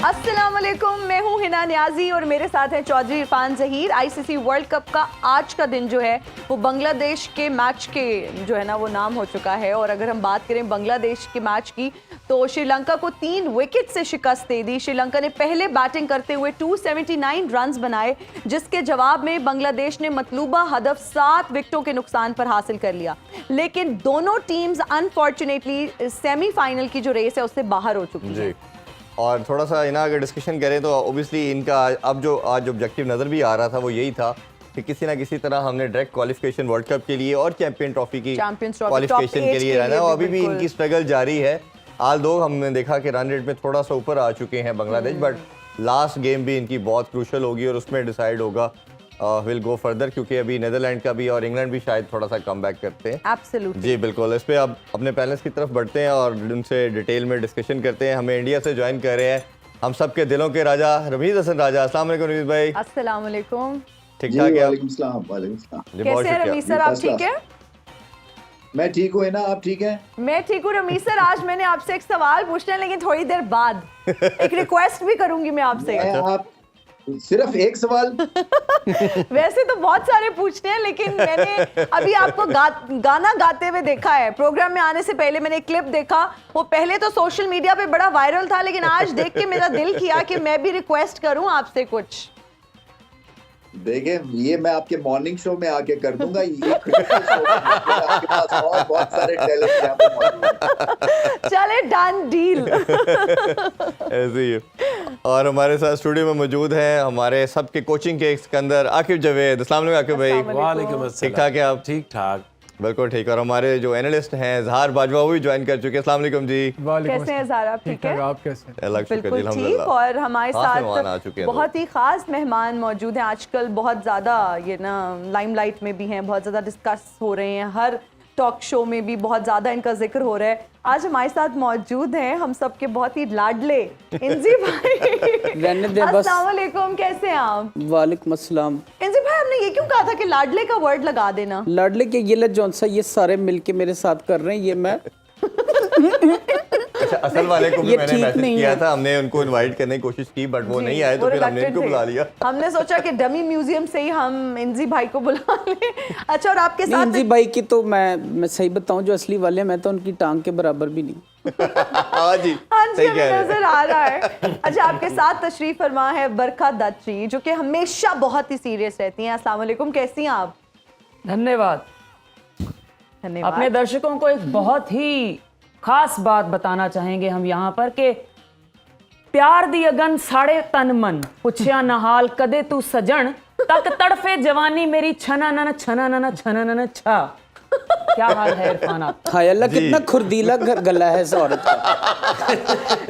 अस्सलाम वालेकुम, मैं हूँ हिना न्याजी और मेरे साथ हैं Chaudhary Irfan Zaheer. ICC world cup का आज का दिन जो है वो बांग्लादेश के मैच के जो है ना वो नाम हो चुका है। और अगर हम बात करें बांग्लादेश के मैच की तो श्रीलंका को 3 विकेट से शिकस्त दे दी। श्रीलंका ने पहले बैटिंग करते हुए 279 रन्स बनाए, जिसके जवाब में बांग्लादेश ने मतलूबा हदफ 7 विकेटों के नुकसान पर हासिल कर लिया। लेकिन दोनों टीम्स अनफॉर्चुनेटली सेमीफाइनल की जो रेस है उससे बाहर हो चुकी है। और थोड़ा सा इना अगर डिस्कशन करें तो ओबियसली इनका अब जो आज ऑब्जेक्टिव नज़र भी आ रहा था वो यही था कि किसी ना किसी तरह हमने डायरेक्ट क्वालिफिकेशन वर्ल्ड कप के लिए और चैंपियन ट्रॉफी की क्वालिफिकेशन के लिए रहना है। अभी भी इनकी स्ट्रगल जारी है। हाल दो हमने देखा कि रन रेट में थोड़ा सा ऊपर आ चुके हैं बांग्लादेश, बट लास्ट गेम भी इनकी बहुत क्रूशल होगी और उसमें डिसाइड होगा विल गो फर्दर, क्योंकि अभी नेदरलैंड का भी और इंग्लैंड भी शायद थोड़ा सा कम बैक करते हैं। एब्सोल्युटली जी बिल्कुल। इस पे अब अपने पैनल्स की तरफ बढ़ते हैं और उनसे डिटेल में डिस्कशन करते हैं। हमें इंडिया से ज्वाइन कर रहे हैं हम सबके दिलों के राजा रमीज हसन राजा। अस्सलाम वालेकुम रमीज भाई। अस्सलाम वालेकुम। ठीक ठाक है? वालेकुम सलाम। वालेकुम सलाम। कैसे हैं रमीज सर, आप ठीक है? मैं ठीक हूँ ना, आप ठीक हैं? मैं ठीक हूँ रमीज सर। आज मैंने आपसे एक सवाल पूछना है, लेकिन थोड़ी देर बाद एक रिक्वेस्ट भी करूंगी मैं आपसे। आप सिर्फ एक सवाल? वैसे तो बहुत सारे पूछते हैं, लेकिन मैंने अभी आपको गाना गाते हुए देखा है। प्रोग्राम में आने से पहले मैंने एक क्लिप देखा, वो पहले तो सोशल मीडिया पे बड़ा वायरल था, लेकिन आज देख के मेरा दिल किया कि मैं भी रिक्वेस्ट करूं आपसे कुछ। देखिए, ये मैं आपके मॉर्निंग शो में आके कर दूंगा। ये शो में आपके पास और बहुत सारे टैलेंट यहाँ पे मौजूद हैं। चले, डन डील। ऐसे ही। और हमारे साथ स्टूडियो में मौजूद हैं हमारे सबके कोचिंग के सिकंदर आकिब जावेद। अस्सलाम वालेकुम आकिब भाई। वालेकुम अस्सलाम। ठीक ठाक है आप? ठीक ठाक, बिल्कुल ठीक। और हमारे जो एनालिस्ट हैं ज़हार बाजवा वो भी ज्वाइन कर चुके हैं। अस्सलाम वालेकुम जी। कैसे हैं ज़हार, आप ठीक है? आप कैसे? बिल्कुल ठीक। और हमारे साथ बहुत ही खास मेहमान मौजूद हैं। आजकल बहुत ज़्यादा ये ना लाइमलाइट में भी हैं, बहुत ज़्यादा डिस्कस हो रहे हैं, हर टॉक शो में भी बहुत ज़्यादा इनका जिक्र हो रहा है। आज हमारे साथ मौजूद हैं हम सबके बहुत ही लाडले इंजी भाई। अस्सलाम वालेकुम, कैसे हैं आप? वालेकुम अस्सलाम। इंजी भाई, हमने ये क्यों कहा था कि लाडले का वर्ड लगा देना? लाडले के ये जौन सा ये सारे मिलके मेरे साथ कर रहे हैं, ये मैं अच्छा, असल वाले को भी मैंने मैसेज किया है। था, हमने उनको इनवाइट करने की कोशिश की बट वो नहीं आए, तो फिर हमने इनको बुला लिया। हमने सोचा कि डमी म्यूजियम से ही हम इंजी भाई को बुला लें। अच्छा, और आपके साथ इंजी भाई की तो मैं सही बताऊं, जो असली वाले मैं तो उनकी टांग के बराबर भी नहीं। हाँ जी, सही कह रहे हैं। नजर आ रहा है। अच्छा, आपके साथ तशरीफ फरमा है बरखा दत्त जी, जो कि हमेशा बहुत ही सीरियस रहती हैं। अस्सलाम वालेकुम, कैसी हैं आप? धन्यवाद। अपने दर्शकों को एक बहुत ही खास बात बताना चाहेंगे हम यहाँ पर कि प्यार दी अगन साढ़े तन मन पुछया नहाल कदे तू सजन तक तड़फे जवानी मेरी छना न छना न छना न छा। क्या हाल है इरफान आप? हाय अल्लाह, कितना खुर्दीला गला है इस औरत का।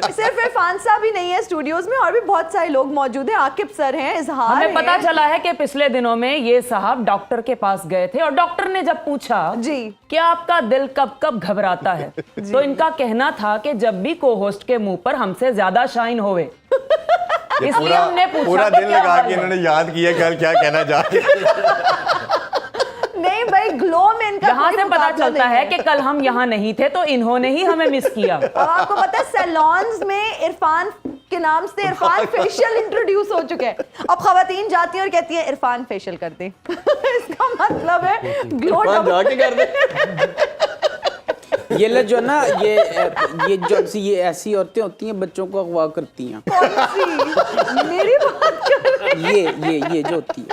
सिर्फ इरफान साहब ही नहीं है स्टूडियोज में, और भी बहुत सारे लोग मौजूद हैं। आकिब सर हैं, इजहार हमें पता चला है कि पिछले दिनों में ये साहब डॉक्टर के पास गए थे और डॉक्टर ने जब पूछा जी कि आपका दिल कब कब घबराता है तो इनका कहना था कि जब भी को होस्ट के मुंह पर हमसे ज्यादा शाइन होवे। इसलिए हमने पूछा पूरा दिन लगा के इन्होंने याद किया कल क्या कहना चाह रहे। नहीं भाई, ग्लो में इनका यहाँ से पता चलता है कि कल हम यहाँ नहीं थे तो इन्होंने ही हमें मिस किया। और आपको पता है सैलॉन्स में इरफान के नाम से इरफान फेशियल इंट्रोड्यूस हो चुके हैं। अब खवातीन जाती हैं और कहती हैं इरफान फेशियल कर दे। इसका मतलब है ग्लो जाके कर दे। ये ले जो ना ये जो सी ये ऐसी औरतें होती हैं बच्चों को अगवा करती हैं। कौन सी? मेरी बात कर रहे हैं। ये जो होती है।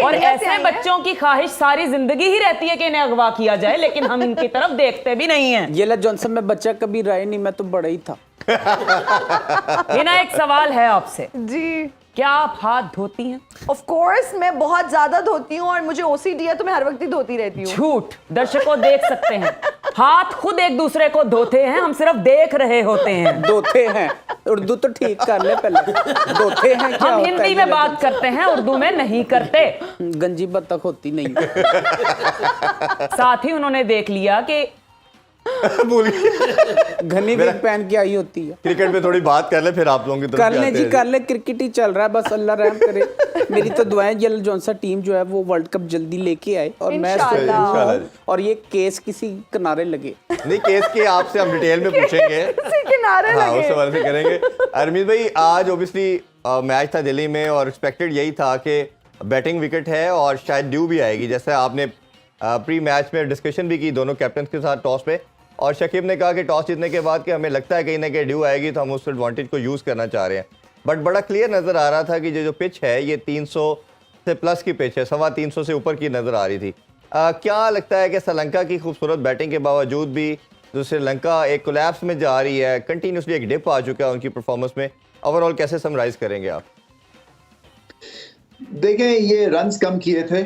और ऐसे बच्चों की ख्वाहिश सारी जिंदगी ही रहती है कि इन्हें अगवा किया जाए, लेकिन हम इनकी तरफ देखते भी नहीं हैं। ये ले जौन सा मैं बच्चा कभी रहा नहीं, मैं तो बड़ा ही था। हिना, एक सवाल है आपसे जी। क्या आप हाथ धोती हैं? ऑफ कोर्स, मैं बहुत ज्यादा धोती हूँ और मुझे ओसीडी है, तो मैं हर वक्त ही धोती रहती हूँ। झूठ, दर्शकों देख सकते हैं हाथ खुद एक दूसरे को धोते हैं, हम सिर्फ देख रहे होते हैं। धोते हैं, उर्दू तो ठीक कर ले पहले। धोते हैं क्या? हम हिंदी में बात करते हैं, उर्दू में नहीं करते। गंजी बत्तख होती नहीं। साथ ही उन्होंने देख लिया कि भूल गई। घनी विग पहन के आई होती है। क्रिकेट पे थोड़ी बात कर ले, फिर आप लोगों की तरफ कर ले जी, कर ले। क्रिकेट ही चल रहा है, बस अल्लाह रहम करे। मेरी तो दुआएं जल जौन सा टीम जो है वो वर्ल्ड कप जल्दी लेके आए और मैं इंशाल्लाह। और ये केस किसी किनारे लगे। नहीं, केस के आपसे हम डिटेल में पूछेंगे। नारे हाँ, उस लगे। हवाले से करेंगे। अरमीत भाई, आज ओबियसली मैच था दिल्ली में और एक्सपेक्टेड यही था कि बैटिंग विकेट है और शायद ड्यू भी आएगी, जैसे आपने प्री मैच में डिस्कशन भी की दोनों कैप्टन के साथ टॉस पे, और शकीब ने कहा कि टॉस जीतने के बाद कि हमें लगता है कहीं ना कहीं ड्यू आएगी तो हम उस एडवांटेज को यूज़ करना चाह रहे हैं। बट बड़ा क्लियर नज़र आ रहा था कि जो पिच है ये 300 से प्लस की पिच है, 350 से ऊपर की नज़र आ रही थी। क्या लगता है कि श्रीलंका की खूबसूरत बैटिंग के बावजूद भी जो श्रीलंका एक कोलैप्स में जा रही है, कंटिन्यूसली एक डिप आ चुका है उनकी परफॉर्मेंस में, ओवरऑल कैसे समराइज करेंगे आप? देखें, ये रन्स कम किए थे,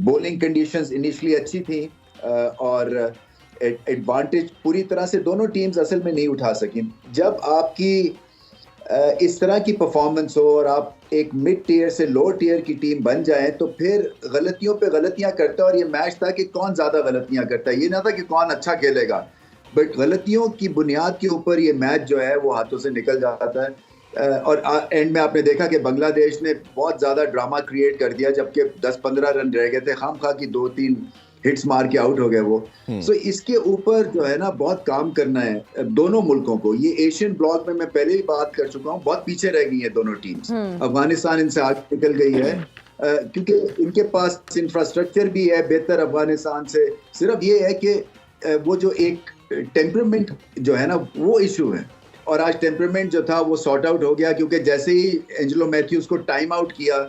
बॉलिंग कंडीशंस इनिशियली अच्छी थी, और एडवांटेज पूरी तरह से दोनों टीम्स असल में नहीं उठा सकी। जब आपकी इस तरह की परफॉर्मेंस हो और आप एक मिड टियर से लो टियर की टीम बन जाए तो फिर गलतियों पे गलतियां करता है, और ये मैच था कि कौन ज़्यादा गलतियां करता है, ये ना था कि कौन अच्छा खेलेगा, बट गलतियों की बुनियाद के ऊपर ये मैच जो है वो हाथों से निकल जाता है। और एंड में आपने देखा कि बांग्लादेश ने बहुत ज़्यादा ड्रामा क्रिएट कर दिया, जबकि 10-15 रन रह गए थे, खामखा की 2-3 हिट्स मार के आउट हो गए वो। सो इसके ऊपर जो है ना बहुत काम करना है दोनों मुल्कों को। ये एशियन ब्लॉक में मैं पहले ही बात कर चुका हूँ, बहुत पीछे रह गई है दोनों टीम्स। अफगानिस्तान इनसे आगे निकल गई है क्योंकि इनके पास इंफ्रास्ट्रक्चर भी है बेहतर अफगानिस्तान से। सिर्फ ये है कि वो जो एक टेम्परामेंट जो है ना वो इशू है, और आज टेम्परामेंट जो था वो सॉर्ट आउट हो गया, क्योंकि जैसे ही एंजेलो मैथ्यूज को टाइम आउट किया,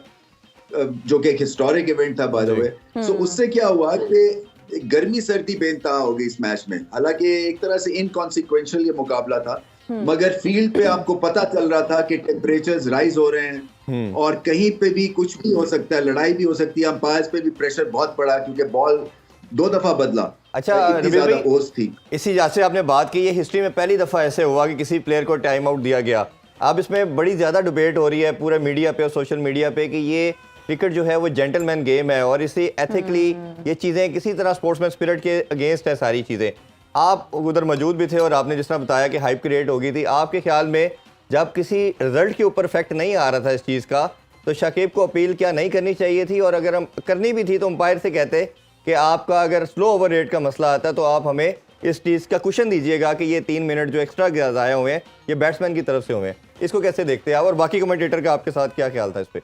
जो कि एक हिस्टोरिक इवेंट था बाय द वे, सो उससे क्या हुआ कि गर्मी सर्दी बेनतहा हो गई इस मैच में। हालांकि एक तरह से इनकॉन्सिक्वेंशियल ये मुकाबला था, मगर फील्ड पे आपको पता चल रहा था कि टेम्परेचर्स राइज हो रहे हैं और कहीं पे भी कुछ भी हो सकता है, लड़ाई भी हो सकती है। अंपायर्स पे भी प्रेशर बहुत पड़ा क्योंकि बॉल 2 दफा बदला। अच्छा, इतनी ज्यादा ओस थी। इसी लिहाज से आपने बात की, ये हिस्ट्री में पहली दफ़ा ऐसे हुआ कि किसी प्लेयर को टाइम आउट दिया गया। अब इसमें बड़ी ज़्यादा डिबेट हो रही है पूरे मीडिया पे और सोशल मीडिया पे कि ये क्रिकेट जो है वो जेंटलमैन गेम है और इसे एथिकली ये चीज़ें किसी तरह स्पोर्ट्समैन स्पिरिट के अगेंस्ट है सारी चीज़ें। आप उधर मौजूद भी थे और आपने जिस तरह बताया कि हाइप क्रिएट हो गई थी, आपके ख्याल में जब किसी रिजल्ट के ऊपर इफेक्ट नहीं आ रहा था इस चीज़ का, तो शकीब को अपील क्या नहीं करनी चाहिए थी? और अगर हम करनी भी थी तो अंपायर से कहते कि आपका अगर स्लो ओवर रेट का मसला आता है तो आप हमें इस चीज़ का कुशन दीजिएगा कि ये 3 मिनट जो एक्स्ट्रा ज़ाया हुए हैं ये बैट्समैन की तरफ से हुए हैं। इसको कैसे देखते हैं आप, और बाकी कमेंटेटर का आपके साथ क्या ख्याल था इस पर?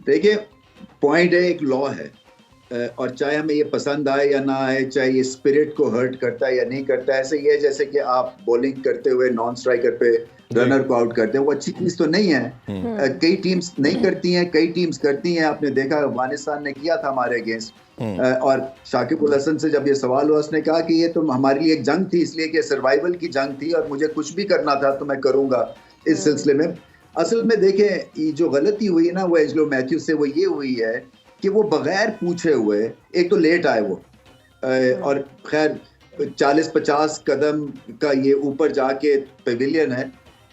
देखिए, पॉइंट है, एक लॉ है, और चाहे हमें ये पसंद आए या ना आए, चाहे ये स्पिरिट को हर्ट करता है या नहीं करता है, ऐसे ये है जैसे कि आप बॉलिंग करते हुए नॉन स्ट्राइकर पे रनर को आउट करते हैं, वो अच्छी चीज तो नहीं है। कई टीम्स नहीं करती हैं, कई टीम्स करती हैं। आपने देखा अफगानिस्तान ने किया था हमारे अगेंस्ट, और शाकिब उल हसन से जब ये सवाल हुआ उसने कहा कि ये तो हमारे लिए एक जंग थी, इसलिए कि सर्वाइवल की जंग थी और मुझे कुछ भी करना था तो मैं करूंगा इस सिलसिले में। असल में देखें, ये जो गलती हुई ना वो एंजेलो मैथ्यूज से वो ये हुई है कि वो बगैर पूछे हुए, एक तो लेट आए वो, और खैर 40-50 कदम का ये ऊपर जाके पेविलियन है,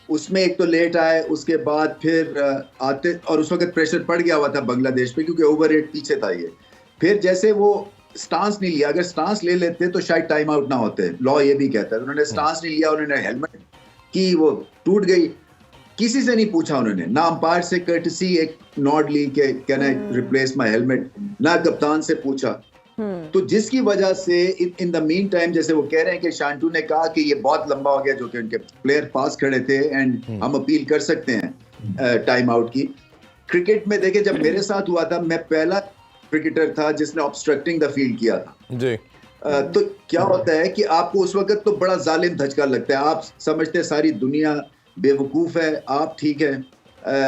उसमें एक तो लेट आए, उसके बाद फिर आते, और उस वक्त प्रेशर पड़ गया हुआ था बांग्लादेश पे क्योंकि ओवर रेट पीछे था ये। फिर जैसे वो स्टांस नहीं लिया, अगर स्टांस ले लेते तो शायद टाइम आउट ना होते, लॉ ये भी कहता है। उन्होंने स्टांस नहीं लिया, उन्होंने हेलमेट की वो टूट गई, किसी से नहीं पूछा उन्होंने, ना अंपायर से कर्टसी एक नॉड ली के can I replace my helmet, ना कप्तान से पूछा। तो जिसकी वजह से इन द मीन टाइम, जैसे वो कह रहे हैं कि शांटू ने कहा कि ये बहुत लंबा हो गया, जो कि उनके प्लेयर पास खड़े थे, एंड हम अपील कर सकते हैं टाइम आउट की। क्रिकेट में देखे, जब मेरे साथ हुआ था, मैं पहला क्रिकेटर था जिसने ऑब्स्ट्रक्टिंग द फील्ड किया था जी। तो क्या होता है कि आपको उस वक्त तो बड़ा जालिम धचका लगता है, आप समझते हैं सारी दुनिया बेवकूफ है, आप ठीक है,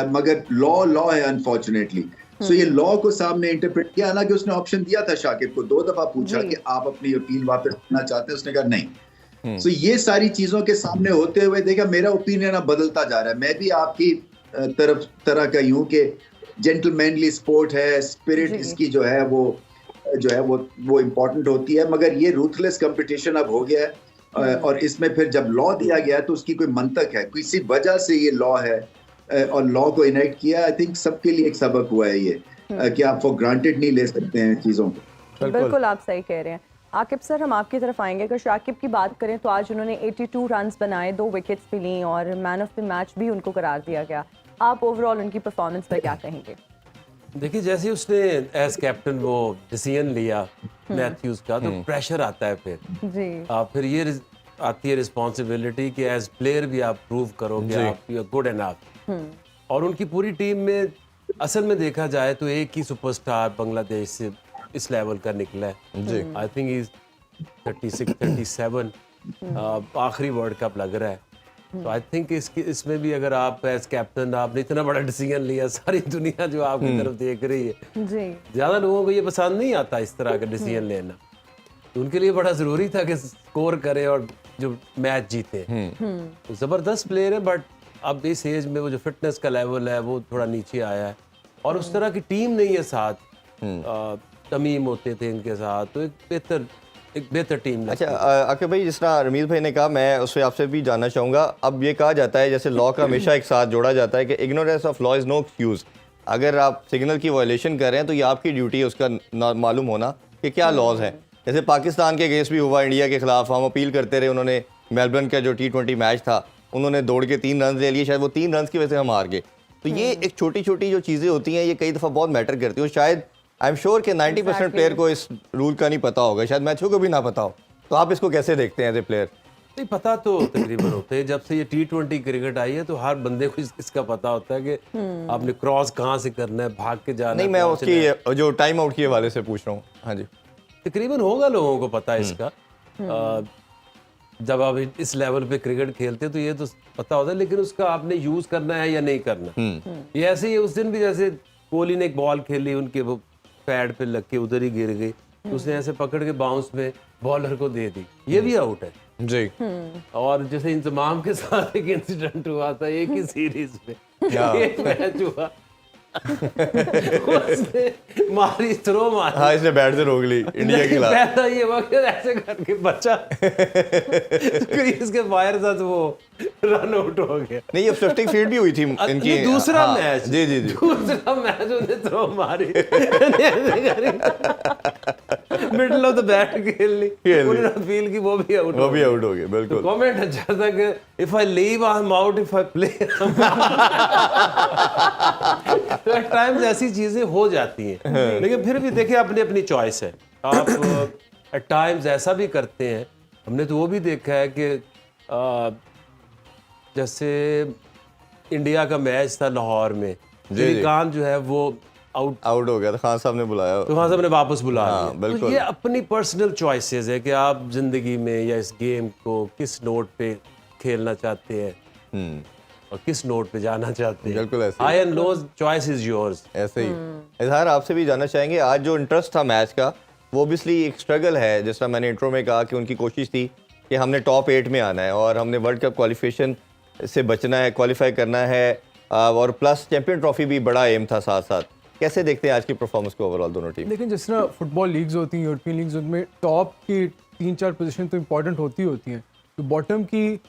मगर लॉ है अनफॉर्चुनेटली। सो ये लॉ को सामने इंटरप्रेट किया, हालांकि उसने ऑप्शन दिया था शाकिब को, 2 दफा पूछा कि आप अपनी अपील वापस करना चाहते हैं, उसने कहा नहीं। सो ये सारी चीजों के सामने होते हुए देखा मेरा ओपिनियन अब बदलता जा रहा है। मैं भी आपकी तरह का यूं कि जेंटलमैनली स्पोर्ट है, स्पिरिट इसकी जो है वो इम्पोर्टेंट होती है, मगर ये रूथलेस कंपटीशन अब हो गया है, और इसमें फिर जब लॉ दिया गया तो उसकी कोई मंतक है, किसी वजह से ये लॉ है, और लॉ को इनेक्ट किया। आई थिंक सबके लिए एक सबक हुआ है ये, कि आप फॉर ग्रांटेड नहीं ले सकते हैं चीज़ों को। बिल्कुल आप सही कह रहे हैं। आकिब सर, हम आपकी तरफ आएंगे। अगर शाकिब की बात करें तो आज उन्होंने 82 रन्स बनाए, 2 विकेट्स भी ली और मैन ऑफ द मैच भी उनको करार दिया गया। आप ओवरऑल उनकी परफॉर्मेंस पर क्या कहेंगे? देखिए, जैसे उसने एज कैप्टन वो डिसीजन लिया मैथ्यूज का, तो प्रेशर आता है फिर जी। फिर ये आती है रिस्पॉन्सिबिलिटी कि एज प्लेयर भी आप प्रूव करो कि आप यू आर गुड एनफ। और उनकी पूरी टीम में असल में देखा जाए तो एक ही सुपरस्टार बांग्लादेश से इस लेवल का निकला है जी। आई थिंक इज 36 37 आखिरी वर्ल्ड कप लग रहा है। तो आई थिंक इसमें भी अगर आप एज कैप्टन आपने इतना बड़ा डिसीजन लिया, सारी दुनिया जो आपकी तरफ देख रही है जी, ज़्यादा लोगों को ये पसंद नहीं आता इस तरह का डिसीजन लेना, तो उनके लिए बड़ा ज़रूरी था कि स्कोर करे और जो मैच जीते। तो ज़बरदस्त प्लेयर है, बट अब इस एज में वो जो फिटनेस का लेवल है वो थोड़ा नीचे आया है और उस तरह की टीम नहीं है साथ। तमीम होते थे इनके साथ, तो एक बेहतर टीम। अच्छा आकिब भाई, जिस तरह रमीज भाई ने कहा, मैं उससे आपसे भी जानना चाहूँगा। अब ये कहा जाता है जैसे लॉ का हमेशा एक साथ जोड़ा जाता है कि ignorance of law is no excuse. अगर आप सिग्नल की वायलेशन कर रहे हैं तो ये आपकी ड्यूटी है उसका मालूम होना कि क्या लॉज हैं। जैसे पाकिस्तान के केस भी हुआ इंडिया के खिलाफ, हम अपील करते रहे, उन्होंने मेलबर्न का जो T20 मैच था उन्होंने दौड़ के 3 रन ले लिए, शायद वो 3 रन की वजह से हम हार गए। तो ये एक छोटी छोटी जो चीज़ें होती हैं ये कई दफ़ा बहुत मैटर करती हैं। शायद आई एम श्योर कि 90% प्लेयर को इस रूल का नहीं पता होगा, शायद मैचों को भी ना पता हो। तो आप इसको कैसे देखते हैं एज ए प्लेयर? नहीं, पता तो तकरीबन होते हैं। जब से ये T20 क्रिकेट आई है तो हर बंदे को इसका पता होता है कि आपने क्रॉस कहाँ से करना है, भाग के जाना नहीं, है। मैं उसकी जो टाइम आउट के हवाले से पूछ रहा हूँ। हाँ जी, तकरीबन होगा लोगों को पता है इसका। जब आप इस लेवल पे क्रिकेट खेलते तो ये तो पता होता है, लेकिन उसका आपने यूज करना है या नहीं करना। ये ऐसे ही उस दिन भी जैसे कोहली ने एक बॉल खेली, उनके वो पैड पे लग के उधर ही गिर गई, तो उसने ऐसे पकड़ के बाउंस में बॉलर को दे दी, ये भी आउट है जी। और जैसे इंतजाम के साथ एक इंसिडेंट हुआ था एक ही सीरीज में, एक मैच हुआ उसने मारी, थ्रो मारी, हाँ, इसने बैट से रोक ली इंडिया के खिलाफ। पहला ये वक्त ऐसे करके बचा क्रीज के बाहर था तो वो रन आउट हो गया। नहीं, ये शिफ्टिंग फील्ड भी हुई थी इनकी। दूसरा हाँ, मैच, जी जी जी, दूसरा मैच उन्हें थ्रो मारी मिडल ऑफ द बैट खेल ली, उन्होंने अपील की, वो भी आउट वो भी आउट हो गए। बिल्कुल, कमेंट अच्छा था कि if I leave I am out, if I play तो एट टाइम्स ऐसी चीजें हो जाती हैं, लेकिन फिर भी देखिए अपनी अपनी चॉइस है। आप एट टाइम्स ऐसा भी करते हैं, हमने तो वो भी देखा है कि जैसे इंडिया का मैच था लाहौर में, श्रीकांत जो है वो आउट हो गया था, खान साहब ने बुलाया, तो खान साहब ने वापस बुला हाँ, लिया। तो ये अपनी पर्सनल चॉइसेस है कि आप जिंदगी में या इस गेम को किस नोट पे खेलना चाहते हैं और किस नोट पे जाना चाहते हैं। बिल्कुल ऐसे high and lows, choice is yours. ऐसे ही। इजहार, आपसे भी जानना चाहेंगे, आज जो इंटरेस्ट था मैच का वो ऑब्वियसली एक स्ट्रगल है। जिस तरह मैंने इंट्रो में कहा कि उनकी कोशिश थी कि हमने टॉप 8 में आना है और हमने वर्ल्ड कप क्वालिफिकेशन से बचना है, क्वालिफाई करना है, और प्लस चैंपियन ट्रॉफी भी बड़ा एम था साथ साथ। कैसे देखते हैं आज की परफॉर्मेंस को ओवरऑल दोनों टीम? लेकिन जिस तरह फुटबॉल लीग्स होती हैं, यूरोपियन लीग्स, उनमें टॉप की 3-4 पोजीशन तो इंपॉर्टेंट होती हैं, तो बॉटम की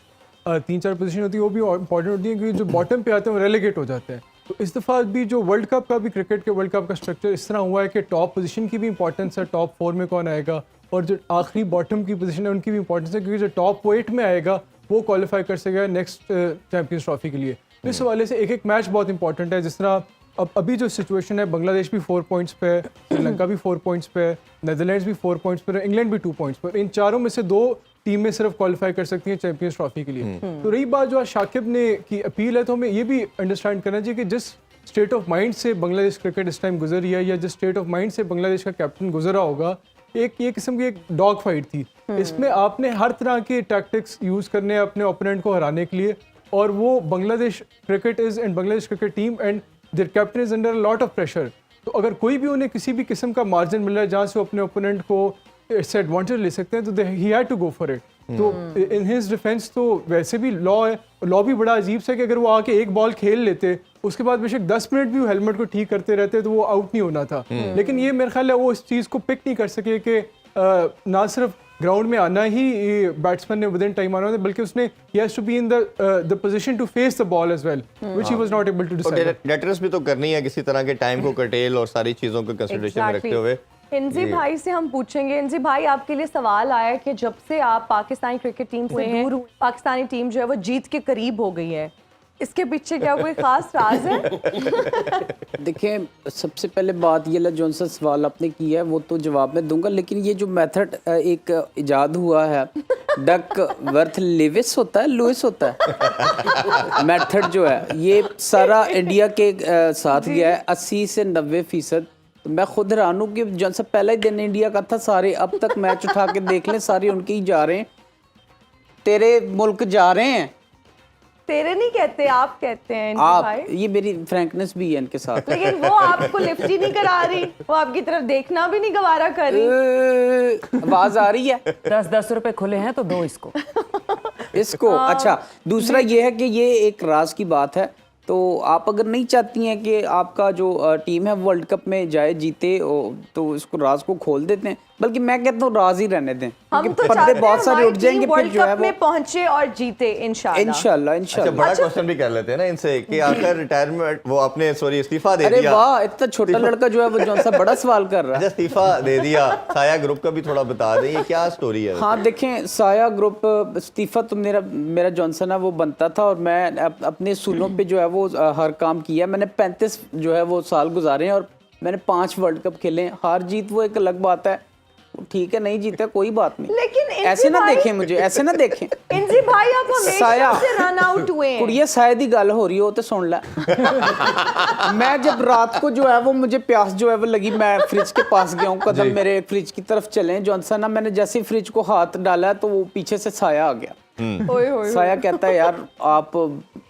3-4 पोजीशन होती है वो भी इंपॉर्टेंट होती है, क्योंकि जो बॉटम पे आते हैं वो रेलीगेट हो जाते हैं। तो इस दफ़ा भी जो वर्ल्ड कप का भी, क्रिकेट के वर्ल्ड कप का स्ट्रक्चर इस तरह हुआ है कि टॉप पोजीशन की भी इंपॉर्टेंस है, टॉप 4 में कौन आएगा, और जो आखिरी बॉटम की पोजीशन है उनकी भी इंपॉर्टेंस है, क्योंकि जो टॉप 8 में आएगा वो क्वालिफाई कर सकेगा नेक्स्ट चैंपियंस ट्रॉफी के लिए। तो इस हवाले से एक एक मैच बहुत इंपॉर्टेंट है। जिस तरह अब अभी जो सिचुएशन है, बांग्लादेश भी 4 पॉइंट्स पे है, श्रीलंका भी 4 पॉइंट्स पे है, नेदरलैंड्स भी 4 पॉइंट्स पर है, इंग्लैंड भी 2 पॉइंट्स पर। इन चारों में से 2 टीमें सिर्फ क्वालिफाई कर सकती हैं चैंपियंस ट्रॉफी के लिए। तो रही बात जो आज शाकिब ने की अपील है, तो हमें ये भी अंडरस्टैंड करना चाहिए कि जिस स्टेट ऑफ माइंड से बांग्लादेश क्रिकेट इस टाइम गुजरी है, या जिस स्टेट ऑफ माइंड से बांग्लादेश का कैप्टन गुजरा होगा, एक ये किस्म की एक डॉग फाइट थी। इसमें आपने हर तरह के टैक्टिक्स यूज़ करने हैं अपने ओपोनेंट को हराने के लिए, और वो Bangladesh cricket is and Bangladesh cricket team and there captain is under lot of pressure. तो अगर कोई भी उन्हें किसी भी किस्म का मार्जिन मिल रहा है जहाँ से वो अपने ओपोनेंट को इससे एडवांटेज ले सकते हैं, तो he had to go for it. तो इन हिज डिफेंस तो वैसे भी लॉ है, लॉ भी बड़ा अजीब सा कि अगर वो आके एक बॉल खेल लेते, उसके बाद बेशक 10 मिनट भी वो हेलमेट को ठीक करते रहते, तो वो आउट नहीं होना था। लेकिन ये मेरे ख्याल है वो इस चीज़ को पिक नहीं कर सके कि ना सिर्फ ग्राउंड में आना ही बैट्समैन ने विद इन टाइम आना था, बल्कि उसने he has to be in the position to face the ball as well, which he was not able to decide. और डेटर्स भी तो करनी है किसी तरह के टाइम को कर्टेल और सारी चीज़ों को कंसिडरेशन में रखते हुए। इंजी भाई से हम पूछेंगे। इंजी भाई, आपके लिए सवाल आया है कि जब से आप पाकिस्तानी क्रिकेट टीम से दूर हुए, पाकिस्तानी टीम जो है वो जीत के करीब हो गई है, इसके पीछे क्या कोई खास राज है? देखिए, सबसे पहले बात ये जौन सा सवाल आपने किया है वो तो जवाब मैं दूंगा, लेकिन ये जो मेथड एक इजाद हुआ है डक वर्थ लिविस होता है, लुइस होता है। मेथड जो है ये सारा इंडिया के साथ गया है 80 से 90%। तो मैं खुद हैरान हूँ कि जौन सा पहला ही दिन इंडिया का था, सारे अब तक मैच उठा के देख लें, सारे उनके ही जा रहे हैं। तेरे मुल्क जा रहे हैं, तेरे नहीं कहते, आप कहते हैं इनके आप, भाई। ये मेरी फ्रैंकनेस भी है इनके साथ। लेकिन वो आपको लिफ्ट ही नहीं करा रही, वो आपकी तरफ देखना भी नहीं गवारा कर रही। आवाज आ रही है? 10-10 रुपए खुले हैं तो दो इसको। इसको अच्छा। दूसरा ये है कि ये एक राज की बात है, तो आप अगर नहीं चाहती हैं कि आपका जो टीम है वर्ल्ड कप में जाए, जीते, तो इसको राज को खोल देते हैं। बल्कि मैं कहता हूँ राज ही रहने दें, हम क्योंकि तो पर्दे चाहते हैं बहुत सारे उठ जाएंगे फिर वर्ल्ड जो है कप में पहुंचे और जीते इंशाल्लाह। इंशाल्लाह अच्छा, इंशाल्लाह। बड़ा क्वेश्चन भी कर लेते हैं ना इनसे कि आखिर रिटायरमेंट वो आपने इस्तीफा दे अरे दिया। वाह, इतना छोटा लड़का जो है वो जौन सा बड़ा सवाल कर रहा अच्छा, है। इस्तीफा दे दिया, साया ग्रुप का भी थोड़ा बता दें, ये क्या स्टोरी है? हाँ देखें, साया ग्रुप इस्तीफा तो मेरा जॉनसन है वो बनता था, और मैं अपने सूलों पे जो है वो हर काम किया। मैंने 35 जो है वो साल गुजारे हैं और मैंने 5 वर्ल्ड कप खेले हैं। हार जीत वो एक अलग बात है, ठीक है, नहीं जीता कोई बात नहीं, लेकिन ऐसे ना देखें मुझे, ऐसे ना देखें। इंजी भाई आप हमेशा से रन आउट हुए हैं। कुड़िया शायद ही गल हो रही हो तो सुन ला। मैं जब रात को जो है वो मुझे प्यास जो है वो लगी, मैं फ्रिज के पास गया हूँ, कदम मेरे फ्रिज की तरफ चले जॉनसन ना, मैंने जैसे ही फ्रिज को हाथ डाला तो वो पीछे से साया आ गया। ओए होए। साया कहता है यार आप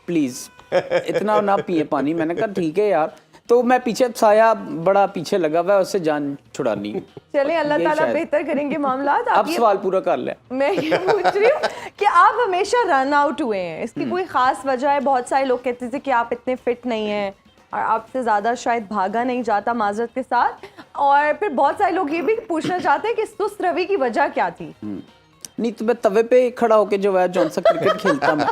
प्लीज इतना ना पिए पानी। मैंने कहा ठीक है यार। तो मैं पीछे, साया बड़ा पीछे लगा हुआ है, उससे जान छुड़ानी। चले अल्लाह ये ताला शायद। बेहतर करेंगे मामला। अब सवाल पूरा कर ले। मैं ये पूछ रही हूँ कि आप हमेशा रन आउट हुए हैं, इसकी कोई खास वजह है? बहुत सारे लोग कहते थे कि आप इतने फिट नहीं हैं और आपसे ज़्यादा शायद भागा नहीं जाता, माजरत के साथ। और फिर बहुत सारे लोग ये भी पूछना चाहते हैं कि सुस्त रवि की वजह क्या थी? नहीं तो मैं तवे पे खड़ा होके जो है जौन सा क्रिकेट खेलता मैं।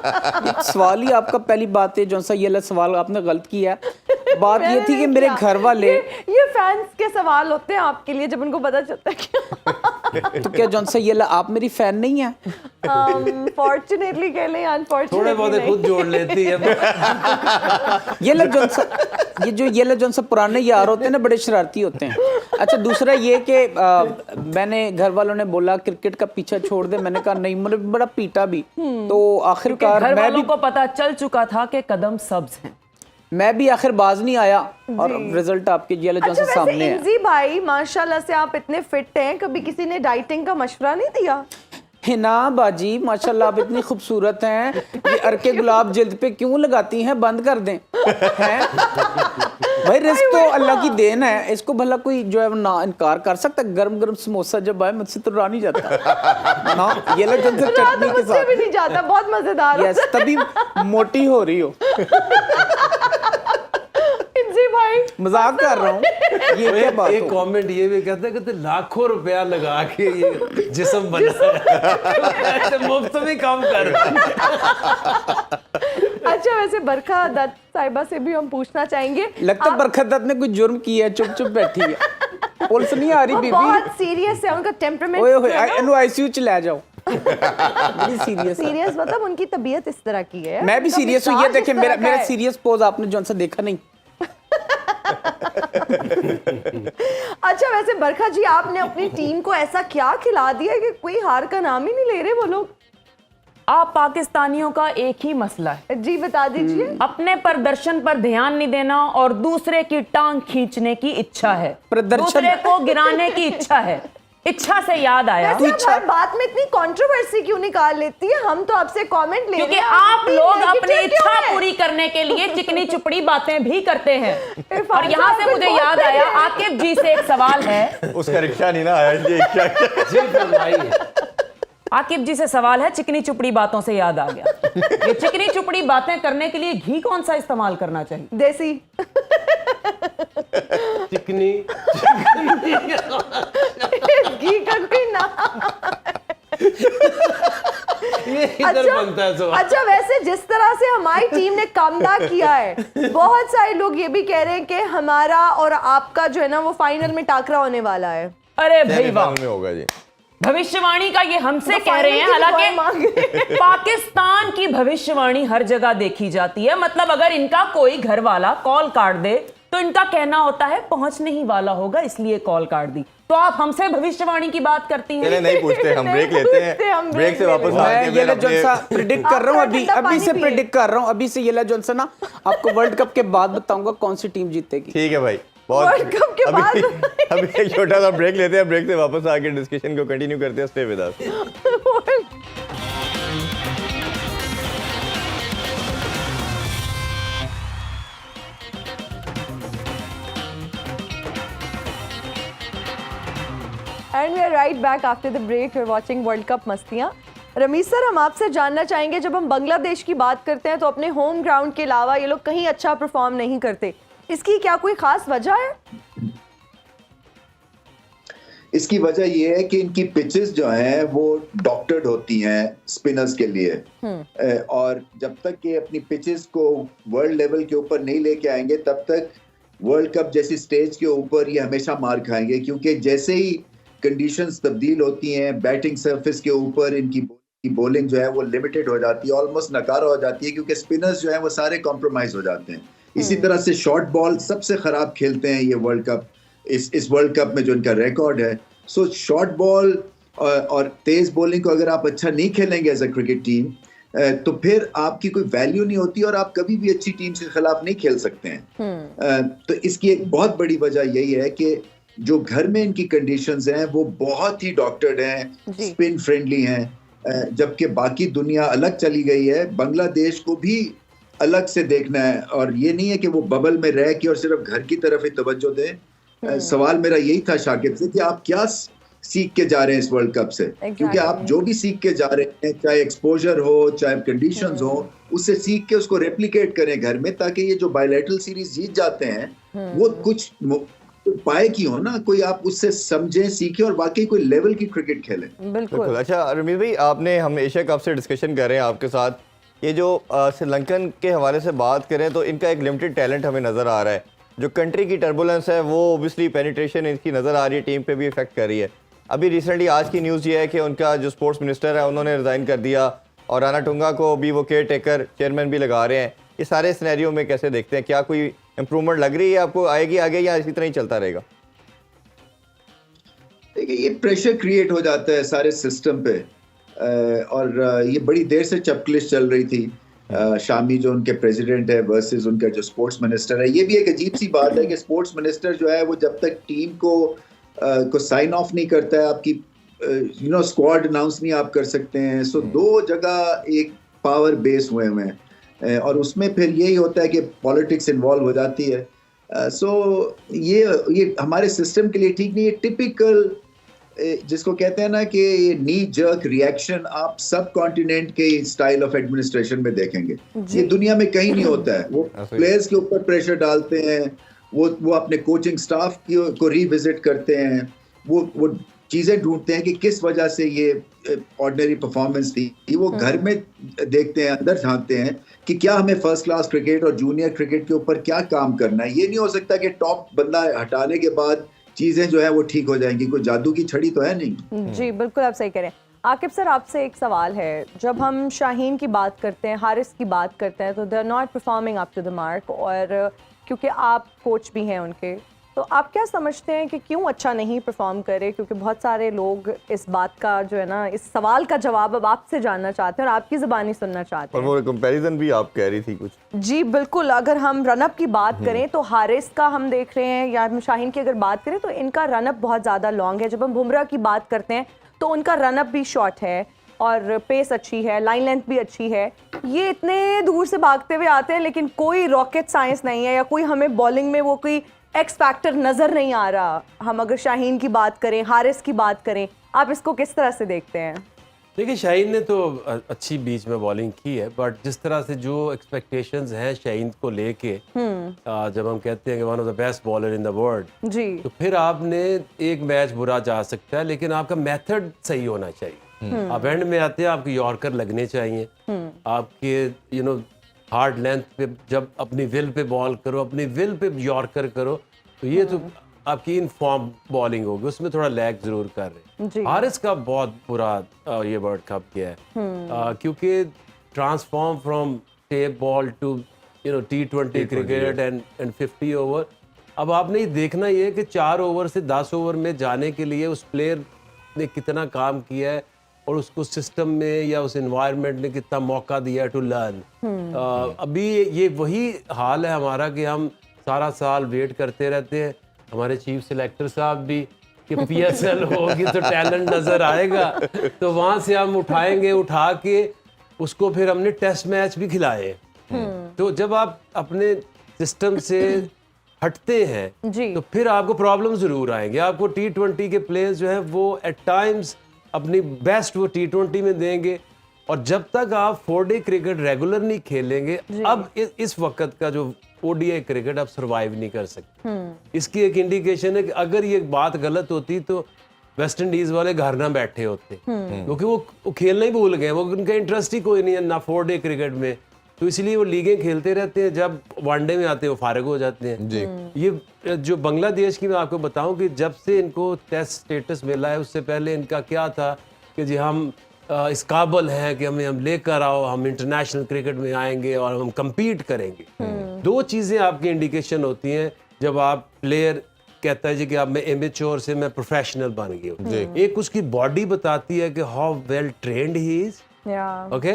सवाल ही आपका, पहली बात है जौन सा ये वाला सवाल आपने गलत किया। बात ये थी कि मेरे घर वाले, ये फैंस के सवाल होते हैं आपके लिए जब उनको पता चलता है कि तो क्या जौन सा ये आप मेरी फैन नहीं है? फॉर्चुनेटली कह लें, अनफॉर्चुनेटली थोड़े बहुत खुद जोड़ लेती है। ये जौन सा पुराने यार होते हैं ना, बड़े शरारती होते हैं। अच्छा, दूसरा ये कि मैंने, घर वालों ने बोला क्रिकेट का पीछा छोड़ दे, मैंने कहा नहीं, मुझे बड़ा पीटा भी। तो आखिरकार घर मैं वालों भी, को पता चल चुका था कि कदम सब्ज हैं। मैं भी आखिर बाज नहीं आया और रिजल्ट आपके ये वाले जौन अच्छा, सा सामने वैसे है। इंजी भाई माशाल्लाह से आप इतने फिट हैं, कभी किसी ने डाइटिंग का मशवरा नहीं दिया? हिना बाजी माशाल्लाह आप इतनी खूबसूरत हैं, ये अरके गुलाब जिल्द पे क्यों लगाती हैं, बंद कर दें। हैं भाई, रिस्क तो अल्लाह की देन है, इसको भला कोई जो है ना इनकार कर सकता है? गरम गरम समोसा जब आए मुझसे तो रहा नहीं जाता। हाँ, ये लोग जैसे चटनी के मुझसे भी साथ, नहीं जाता, बहुत मजेदार यस, तभी मोटी हो रही हो। इंजी भाई मजाक कर रहा हूँ, ये क्या बात एक हो? कमेंट ये भी कहते हैं कि लाखों रुपया लगा के ये जिस्म बना है, ऐसे मुफ्त में काम कर रहा है। अच्छा, वैसे बरखा दत्त साहिबा से भी हम पूछना चाहेंगे। लगता है बरखत दत्त ने कोई जुर्म किया है, चुप चुप बैठी है, पुलिस नहीं आ रही वो बीबी। बहुत सीरियस है, उनका टेम्परामेंट ओए होए, इनको आईसीयू च ले जाओ। बड़ी सीरियस है। सीरियस, मतलब उनकी तबीयत इस तरह की है। मैं भी उनका सीरियस हूँ, ये मिजाज देखें इस तरह मेरा का मेरा है। सीरियस पोज आपने जौन सा देखा नहीं। अच्छा, वैसे बरखा जी आपने अपनी टीम को ऐसा क्या खिला दिया कि कोई हार का नाम ही नहीं ले रहे वो लोग? आप पाकिस्तानियों का एक ही मसला है, जी बता दीजिए। अपने प्रदर्शन पर ध्यान नहीं देना और दूसरे की टांग खींचने की इच्छा है, प्रदर्शन- दूसरे को गिराने की इच्छा है। इच्छा से याद आया, वैसे आप हर बात में इतनी कंट्रोवर्सी क्यों निकाल लेती है? हम तो आपसे कमेंट ले क्योंकि रहे हैं, आप इतनी लोग negative अपनी क्यों इच्छा है? पूरी करने के लिए चिकनी चुपड़ी बातें भी करते हैं। इरफान और यहाँ से साहब मुझे कुछ याद बोलते आया, हैं। आकिब जी से एक सवाल है। उसका रिक्शा नहीं ना आया जी, क्या जी फरमाइए। आकिब जी से सवाल है, चिकनी चुपड़ी बातों से याद आ गया। ये चिकनी चुपड़ी बातें करने के लिए घी कौन सा इस्तेमाल करना चाहिए? देसी। चिकनी घी का कोई नाम। ये इधर बनता है सवाल। अच्छा, वैसे जिस तरह से हमारी टीम ने कमबैक किया है, बहुत सारे लोग ये भी कह रहे हैं कि हमारा और आपका जो है ना वो फाइनल में टाकरा होने वाला है। अरे भाई वाह, में होगा जी। भविष्यवाणी का ये हमसे तो कह रहे हैं। फाइनल की दुआएं हालांकि पाकिस्तान की भविष्यवाणी हर जगह देखी जाती है। मतलब अगर इनका कोई घर वाला कॉल काट दे तो इनका कहना होता है पहुंचने ही वाला होगा, इसलिए कॉल काट दी। तो आप हमसे भविष्यवाणी की बात करती हैं। चले नहीं पूछते, हम ब्रेक लेते हैं, ब्रेक से वापस मैं आके ये फिर अपने जोन सा प्रिडिक्ट कर रहा हूँ, अभी ठंडा अभी पानी से पिए। प्रिडिक्ट कर रहा हूँ, अभी से ये जोन सा ना आपको वर्ल्ड कप के बाद बताऊंगा कौन सी टीम जीतेगी। ठीक है भाई, वर्ल्ड कप के बाद अभी एक छोटा सा ब्रेक लेते हैं, ब्रेक से वापस आके डिस्कशन को कंटिन्यू करते हैं। Stay with us. And we are right back after the break. You are watching World Cup मस्तियाँ। रमीज सर, हम आपसे जानना चाहेंगे, जब हम बांग्लादेश की बात करते हैं तो अपने होम ग्राउंड के अलावा ये लोग कहीं अच्छा परफॉर्म नहीं करते, इसकी क्या कोई खास वजह है? इसकी वजह यह है कि इनकी पिचेस जो हैं वो डॉक्टर्ड होती हैं स्पिनर्स के लिए, और जब तक कि अपनी पिचेस को वर्ल्ड लेवल के ऊपर नहीं लेके आएंगे तब तक वर्ल्ड कप जैसी स्टेज के ऊपर ये हमेशा मार खाएंगे, क्योंकि जैसे ही कंडीशंस तब्दील होती हैं बैटिंग सरफेस के ऊपर इनकी बॉलिंग जो है वो लिमिटेड हो जाती है, ऑलमोस्ट नकारा हो जाती है, क्योंकि स्पिनर्स जो है वो सारे कॉम्प्रोमाइज हो जाते हैं। इसी तरह से शॉर्ट बॉल सबसे खराब खेलते हैं ये वर्ल्ड कप, इस वर्ल्ड कप में जो इनका रिकॉर्ड है। सो शॉर्ट बॉल और तेज बॉलिंग को अगर आप अच्छा नहीं खेलेंगे एज अ क्रिकेट टीम, तो फिर आपकी कोई वैल्यू नहीं होती और आप कभी भी अच्छी टीम के खिलाफ नहीं खेल सकते हैं। तो इसकी एक बहुत बड़ी वजह यही है कि जो घर में इनकी कंडीशंस हैं वो बहुत ही डॉक्टर्ड हैं, स्पिन फ्रेंडली हैं, जबकि बाकी दुनिया अलग चली गई है। बांग्लादेश को भी अलग से देखना है, और ये नहीं है कि वो बबल में रह के और सिर्फ घर की तरफ ही तवज्जो दें। सवाल मेरा यही था शाकिब से कि आप क्या सीख के जा रहे हैं इस वर्ल्ड कप से, क्योंकि आप जो भी सीख के जा रहे हैं, चाहे एक्सपोजर हो चाहे कंडीशंस हो, उससे सीख के उसको रेप्लिकेट करें घर में, ताकि ये जो बायलैटरल सीरीज जीत जाते हैं वो कुछ पाए की हो ना, कोई आप उससे समझें, सीखें और वाकई कोई लेवल की क्रिकेट खेलें। बिल्कुल। अच्छा रमीज भाई, आपने हम एशिया कप से डिस्कशन कर रहे हैं आपके साथ, ये जो श्रीलंकन के हवाले से बात करें तो इनका एक लिमिटेड टैलेंट हमें नज़र आ रहा है। जो कंट्री की टर्बुलेंस है वो ओबियसली पेनिट्रेशन इनकी नज़र आ रही है, टीम पे भी इफेक्ट कर रही है। अभी रिसेंटली आज की न्यूज़ ये है कि उनका जो स्पोर्ट्स मिनिस्टर है उन्होंने रिज़ाइन कर दिया, और राना टुंगा को भी वो केयर टेकर चेयरमैन भी लगा रहे हैं। इस सारे सिनेरियो में कैसे देखते हैं, क्या कोई इंप्रूवमेंट लग रही है आपको, आएगी आगे, या इसी तरह ही चलता रहेगा? देखिए, ये प्रेशर क्रिएट हो जाता है सारे सिस्टम पे, और ये बड़ी देर से चपकलिश चल रही थी। शामी जो उनके प्रेसिडेंट है वर्सेस उनका जो स्पोर्ट्स मिनिस्टर है, ये भी एक अजीब सी बात है कि स्पोर्ट्स मिनिस्टर जो है वो जब तक टीम को साइन ऑफ नहीं करता है, आपकी स्क्वाड अनाउंस नहीं आप कर सकते हैं। सो दो जगह एक पावर बेस हुए हैं, और उसमें फिर यही होता है कि पॉलिटिक्स इन्वॉल्व हो जाती है। सो ये हमारे सिस्टम के लिए ठीक नहीं है। टिपिकल जिसको कहते हैं ना कि नी जर्क रिएक्शन आप सब कॉन्टिनेंट के स्टाइल ऑफ एडमिनिस्ट्रेशन में देखेंगे, ये दुनिया में कहीं नहीं होता है। वो प्लेयर्स के ऊपर प्रेशर डालते हैं, वो अपने कोचिंग स्टाफ को रिविजिट करते हैं, वो चीज़ें ढूंढते हैं कि किस वजह से ये ऑर्डिनरी परफॉर्मेंस थी। वो घर में देखते हैं, अंदर झांकते हैं कि क्या हमें फर्स्ट क्लास क्रिकेट और जूनियर क्रिकेट के ऊपर क्या काम करना है। ये नहीं हो सकता कि टॉप बंदा हटाने के बाद चीजें जो है वो ठीक हो जाएंगी, कोई जादू की छड़ी तो है नहीं। जी बिल्कुल, आप सही करें। आकिब सर, आपसे एक सवाल है, जब हम शाहीन की बात करते हैं, हारिस की बात करते हैं, तो they are not performing up to the mark, और क्योंकि आप कोच भी हैं उनके, तो आप क्या समझते हैं कि क्यों अच्छा नहीं परफॉर्म करे? क्योंकि बहुत सारे लोग इस बात का जो है ना, इस सवाल का जवाब अब आपसे जानना चाहते हैं और आपकी ज़बानी सुनना चाहते हैं। और वो कंपैरिजन भी आप कह रही थी कुछ। जी बिल्कुल, अगर हम रनअप की बात करें तो हारिस का हम देख रहे हैं, या हम शाहीन की अगर बात करें तो इनका रनअप बहुत ज़्यादा लॉन्ग है। जब हम बुमराह की बात करते हैं तो उनका रनअप भी शॉर्ट है और पेस अच्छी है, लाइन लेंथ भी अच्छी है। ये इतने दूर से भागते हुए आते हैं, लेकिन कोई रॉकेट साइंस नहीं है, या कोई हमें बॉलिंग में वो कोई एक्स फैक्टर नज़र नहीं आ रहा। हम अगर शाहीन की बात करें, हारिस की बात करें, आप इसको किस तरह से देखते हैं? देखिए, शाहीन ने तो अच्छी बीच में बॉलिंग की है, बट जिस तरह से जो एक्सपेक्टेशंस हैं शाहीन को लेके, जब हम कहते हैं कि one of the best bowler in the world जी, तो फिर आपने एक मैच बुरा जा सकता है, लेकिन आपका मेथड सही होना चाहिए। आप एंड में आते हैं, आपके यॉर्कर लगने चाहिए, आपके हार्ड लेंथ पे जब अपनी विल पे बॉल करो, अपनी विल पे यॉर्कर करो, तो ये तो आपकी इन फॉर्म बॉलिंग होगी, उसमें थोड़ा लैग जरूर कर रहे हैं। हारिस का बहुत बुरा ये वर्ल्ड कप किया है, क्योंकि transform from tape ball to T20 cricket and 50 over, अब आपने ये देखना ये है कि 4 ओवर से 10 ओवर में जाने के लिए उस प्लेयर ने कितना काम किया है और उसको सिस्टम में या उस एनवायरनमेंट ने कितना मौका दिया टू लर्न। अभी ये वही हाल है हमारा कि हम सारा साल वेट करते रहते हैं, हमारे चीफ सिलेक्टर साहब भी, कि PSL होगी तो टैलेंट नजर आएगा, तो वहां से हम उठाएंगे, उठा के उसको फिर हमने टेस्ट मैच भी खिलाए। तो जब आप अपने सिस्टम से हटते हैं जी। तो फिर आपको प्रॉब्लम जरूर आएंगे। आपको T20 के प्लेयर्स जो हैं वो एट टाइम्स अपनी बेस्ट वो T20 में देंगे, और जब तक आप 4-डे क्रिकेट रेगुलर नहीं खेलेंगे, अब इस वक्त का जो ODI क्रिकेट आप सरवाइव नहीं कर सकते। इसकी एक इंडिकेशन है कि अगर ये बात गलत होती तो वेस्ट इंडीज वाले घर ना बैठे होते, क्योंकि वो खेलना ही भूल गए, वो उनका इंटरेस्ट ही कोई नहीं है ना 4-डे क्रिकेट में, तो इसलिए वो लीगें खेलते रहते हैं, जब वनडे में आते हैं वो फारिग हो जाते हैं जी। ये जो बांग्लादेश की मैं आपको बताऊं कि जब से इनको टेस्ट स्टेटस मिला है, उससे पहले इनका क्या था कि जी हम इस काबिल हैं कि हम लेकर आओ, हम इंटरनेशनल क्रिकेट में आएंगे और हम compete करेंगे। दो चीज़ें आपकी इंडिकेशन होती हैं जब आप प्लेयर कहता है जी कि अब मैं एमेच्योर से मैं प्रोफेशनल बन गया हूँ। एक उसकी बॉडी बताती है कि how well trained he is, okay,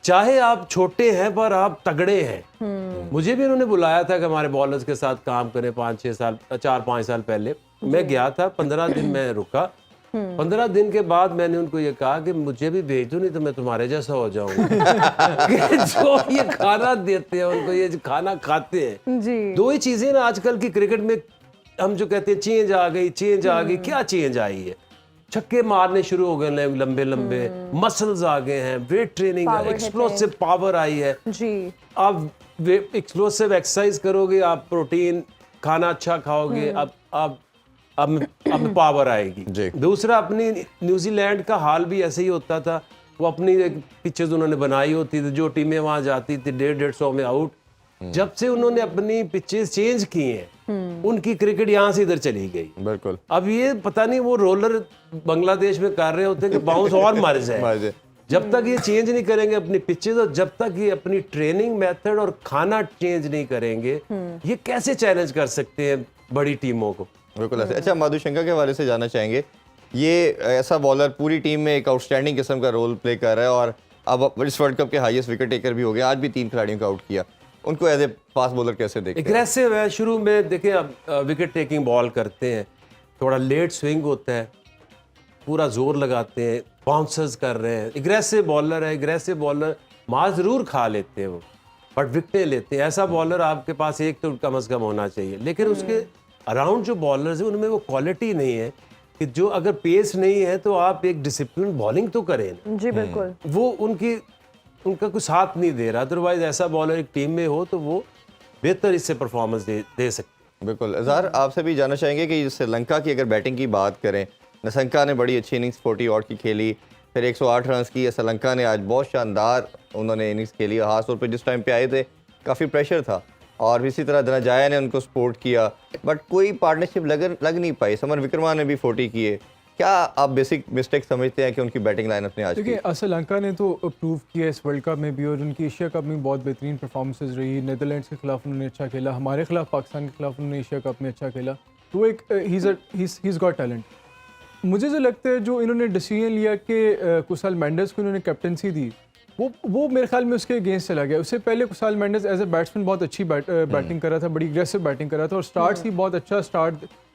चाहे आप छोटे हैं पर आप तगड़े हैं। मुझे भी उन्होंने बुलाया था कि हमारे बॉलर्स के साथ काम करें 4-5 साल पहले। मैं गया था, 15 दिन मैं रुका। 15 दिन के बाद मैंने उनको ये कहा कि मुझे भी भेज दो, नहीं तो मैं तुम्हारे जैसा हो जाऊंगा। कि जो ये खाना देते हैं उनको, ये जो खाना खाते हैं जी। दो ही चीजें ना आजकल की क्रिकेट में हम जो कहते हैं चेंज आ गई, क्या चेंज आई है? छक्के मारने शुरू हो गए लंबे लंबे, मसल्स आ गए हैं, वेट ट्रेनिंग, एक्सप्लोसिव पावर आई है जी। आप एक्सप्लोसिव एक्सरसाइज करोगे, आप प्रोटीन खाना अच्छा खाओगे, अब पावर आएगी। दूसरा, अपनी न्यूजीलैंड का हाल भी ऐसे ही होता था। वो अपनी पिचेस उन्होंने बनाई होती थी, जो टीमें वहां जाती थी 150-150 में आउट। जब से उन्होंने अपनी पिचेस चेंज की हैं, उनकी क्रिकेट यहाँ से इधर चली गई। बिल्कुल। अब ये पता नहीं वो रोलर बांग्लादेश में कर रहे होते हैं कि बाउंस और मर जाए। जब तक ये चेंज नहीं करेंगे अपनी पिचेस, और जब तक ये अपनी ट्रेनिंग मेथड और खाना चेंज नहीं करेंगे, ये कैसे चैलेंज कर सकते हैं बड़ी टीमों को? बिल्कुल ऐसे। अच्छा, मधुशंका के हवाले से जानना चाहेंगे, ये ऐसा बॉलर पूरी टीम में एक आउटस्टैंडिंग किस्म का रोल प्ले कर रहा है और अब इस वर्ल्ड कप के हाईएस्ट विकेट टेकर भी हो गया, आज भी 3 खिलाड़ियों को आउट किया। उनको एज ए फास्ट बॉलर कैसे देखते हैं? एग्रेसिव है, शुरू में देखिए अब विकेट टेकिंग बॉल करते हैं, थोड़ा लेट स्विंग होता है, पूरा जोर लगाते हैं, बाउंसर्स कर रहे हैं। एग्रेसिव बॉलर है, एग्रेसिव बॉलर मार जरूर खा लेते हैं वो, बट विकेटें लेते हैं। ऐसा बॉलर आपके पास एक तो कम से कम होना चाहिए, लेकिन उसके अराउंड जो बॉलर्स हैं उनमें वो क्वालिटी नहीं है कि जो अगर पेस नहीं है तो आप एक डिसिप्लिन बॉलिंग तो करें। जी बिल्कुल। वो उनका कुछ साथ नहीं दे रहा। अदरवाइज ऐसा बॉलर एक टीम में हो तो वो बेहतर इससे परफॉर्मेंस दे सकते। बिल्कुल। अज़हर, आपसे भी जानना चाहेंगे कि श्रीलंका की अगर बैटिंग की बात करें, नसंका ने बड़ी अच्छी इनिंग्स 40 आउट की खेली, फिर 108 रन की। श्रीलंका ने आज बहुत शानदार उन्होंने इनिंग्स खेली, खासतौर पर जिस टाइम पे आए थे काफ़ी प्रेशर था, और इसी तरह धनंजय ने उनको सपोर्ट किया, बट कोई पार्टनरशिप लग नहीं पाई। समर विक्रमा ने भी 40 किए। क्या आप बेसिक मिस्टेक समझते हैं कि उनकी बैटिंग लाइनअप ने आज की? देखिए, श्रीलंका ने तो प्रूव किया इस वर्ल्ड कप में भी, और उनकी एशिया कप में बहुत बेहतरीन परफॉर्मेंसेज रही। नीदरलैंड्स के खिलाफ उन्होंने अच्छा खेला, हमारे खिलाफ पाकिस्तान के खिलाफ उन्होंने एशिया कप में अच्छा खेला। तो एक ही इज़ गॉट टैलेंट। मुझे जो लगता है जो इन्होंने डिसीजन लिया कि कुसाल मेंडेस को इन्होंने कैप्टनसी दी, वो मेरे ख्याल में उसके अगेंस्ट चला गया। उससे पहले Kusal Mendes as a batsman बहुत अच्छी बैटिंग कर रहा था, बड़ी एग्रेसिव बैटिंग कर रहा था, और स्टार्ट ही बहुत अच्छा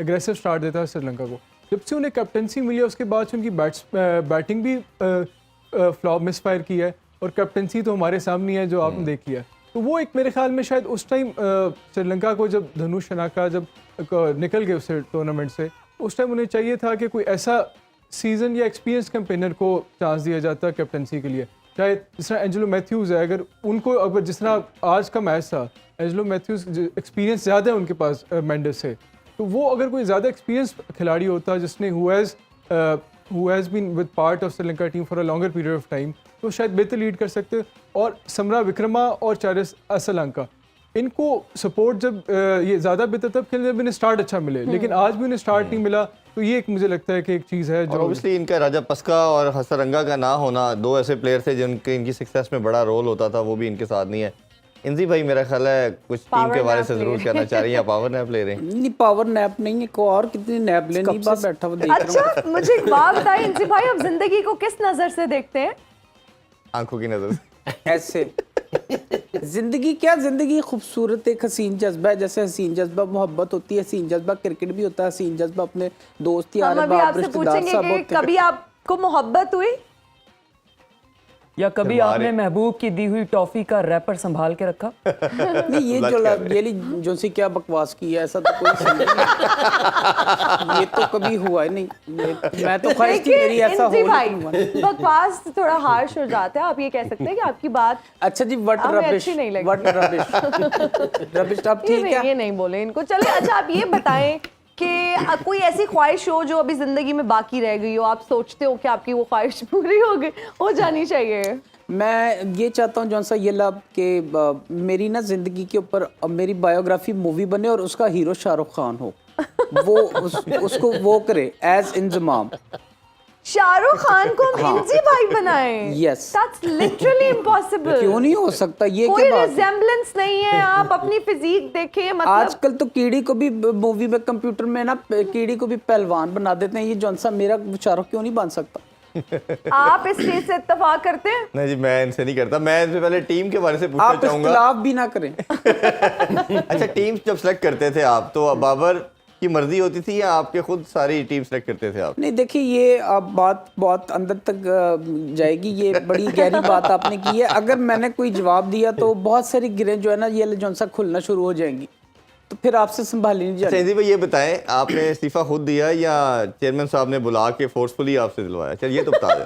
एग्रेसिव स्टार्ट देता है श्रीलंका को। जब से उन्हें कैप्टनसी मिली, उसके बाद से उनकी बैटिंग भी फ्लॉप मिसफायर की है, और कैप्टनसी तो हमारे सामने है जो आपने देखी है। तो वो एक मेरे ख्याल में शायद उस टाइम श्रीलंका को, जब धनुष शनाका जब निकल गए उस टूर्नामेंट से, उस टाइम उन्हें चाहिए था कि कोई ऐसा सीजन या एक्सपीरियंस कैंपेनर को चांस दिया जाता कैप्टनसी के लिए। चाहे जिस तरह एंजेलो मैथ्यूज़ है, अगर जिस तरह आज का मैच था, एंजेलो मैथ्यूज़ एक्सपीरियंस ज़्यादा है उनके पास मेंडेस से, तो वो अगर कोई ज़्यादा एक्सपीरियंस खिलाड़ी होता जिसने who has been with part of Sri Lanka team for a longer period of time, तो शायद बेहतर लीड कर सकते। और समरा विक्रमा और चारिस असलंका, इनको सपोर्ट जब ये ज़्यादा बेहतर तब खेलने जब इन्हें स्टार्ट अच्छा मिले, लेकिन आज भी उन्हें स्टार्ट नहीं मिला। तो ये एक मुझे लगता है कि एक चीज़ है जो ऑब्वियसली इनका राजापस्का और हसरंगा का ना होना, दो ऐसे प्लेयर थे जिनके इनकी सक्सेस में बड़ा रोल होता था, वो भी इनके साथ नहीं है। इंजी भाई मेरा ख्याल है कुछ टीम Power के बारे nap से ले जरूर रहे कहना चाह रही हैं, पावर नैप ले रहे हैं। नहीं पावर नैप नहीं है, को और कितनी नैप लेनी, बात बैठा हुआ देख रहा हूँ। अच्छा मुझे एक बात बताइए इंसी भाई, आप जिंदगी को किस नजर से देखते हैं? आंखों की नजर से। ऐसे जिंदगी क्या, जिंदगी खूबसूरत एक हसीन जज्बा है, जैसे हसीन जज्बा मोहब्बत होती है, हसीन जज्बा क्रिकेट भी होता है, हसीन जज्बा अपने दोस्त यार हम अभी बाप आपसे रिश्तेदार पूछेंगे सब कि होते हैं। कभी आपको मोहब्बत हुई? या कभी हमारे- आपने महबूब की दी हुई टॉफी का रैपर संभाल के रखा? नहीं ये लग जो क्या रहे? ये जो सी क्या बकवास की है, ऐसा तो कोई सीन नहीं। ये तो कभी हुआ ही नहीं। मैं तो ख्वाहिश थी मेरी ऐसा हो, इंसी भाई लेकिन हुआ नहीं। बकवास थोड़ा हार्श हो जाता है, आप ये कह सकते हैं कि आपकी बात अच्छा जी, वट हमें रबिश, अच्छी नहीं लगी। वट रबिश रबिश, अब ये ठीक नहीं, है। ये नहीं बोले इनको। चलिए अच्छा आप ये बताएं कि कोई ऐसी ख्वाहिश हो जो अभी जिंदगी में बाकी रह गई हो, आप सोचते हो कि आपकी वो ख्वाहिश पूरी हो जानी चाहिए? मैं ये चाहता हूँ जौन सा ये लब कि मेरी ना जिंदगी के ऊपर मेरी बायोग्राफी मूवी बने और उसका हीरो शाहरुख खान हो, वो उसको वो करे एज इंजमाम। शाहरुख खान को हम इंजी भाई बनाएं? Yes. That's literally impossible. क्यों नहीं हो सकता ये कोई क्या बात है? रिजेम्बलेंस नहीं है, आप अपनी फिजिक देखें, मतलब आजकल तो कीड़ी को भी मूवी में कंप्यूटर में ना कीड़ी को भी पहलवान बना देते हैं, ये जौन सा मेरा शाहरुख क्यों नहीं बन सकता? आप इस चीज से इत्तेफाक करते हैं? नहीं जी मैं इनसे नहीं करता, मैं इनसे पहले टीम के बारे से पूछना आप चाहूंगा। इख्तिलाफ भी ना करें। अच्छा टीम जब सेलेक्ट करते थे आप तो बाबर की मर्जी होती थी या आपके खुद सारी टीम सेलेक्ट करते थे आप? नहीं देखिए, ये अब बात बहुत अंदर तक जाएगी, ये बड़ी गहरी बात आपने की है। अगर मैंने कोई जवाब दिया तो बहुत सारी गिरें जो है ना ये जौन सा खुलना शुरू हो जाएंगी, तो फिर आपसे संभाली नहीं अच्छा जाएगी। इंजी भाई ये बताएं, आपने इस्तीफा खुद दिया या चेयरमैन साहब ने बुला के फोर्सफुली आपसे दिलवाया? चलिए ये तो बता दें।